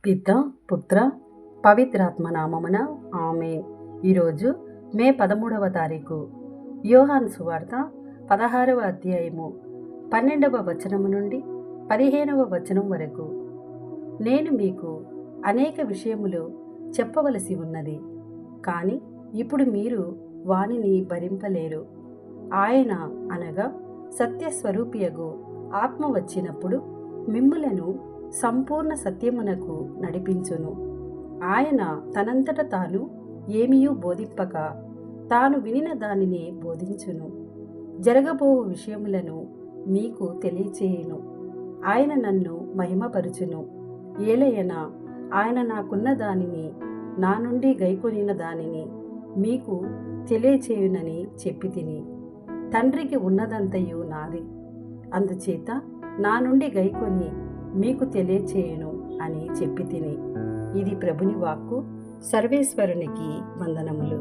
పిత పుత్ర పవిత్రాత్మ నామమున ఆమేన్. ఈరోజు మే 13వ తారీఖు. యోహాను సువార్త 16వ అధ్యాయము 12వ వచనము నుండి 15వ వచనం వరకు. నేను మీకు అనేక విషయములు చెప్పవలసి ఉన్నది, కానీ ఇప్పుడు మీరు వానిని భరింపలేరు. ఆయన అనగా సత్యస్వరూపియగు ఆత్మ వచ్చినప్పుడు మిమ్ములను సంపూర్ణ సత్యమునకు నడిపించును. ఆయన తనంతట తాను ఏమీయూ బోధింపక తాను వినిన దానినే బోధించును. జరగబోవు విషయములను మీకు తెలియచేయును. ఆయన నన్ను మహిమపరుచును. ఏలయనా ఆయన నాకున్న దానిని, నా నుండి గైకొనిన దానిని మీకు తెలియచేయునని చెప్పి తిని. తండ్రికి ఉన్నదంతయు నాది, అందుచేత నా నుండి గైకొని మీకు తెలియచేయును అని చెప్పి తిని. ఇది ప్రభుని వాక్కు. సర్వేశ్వరునికి వందనములు.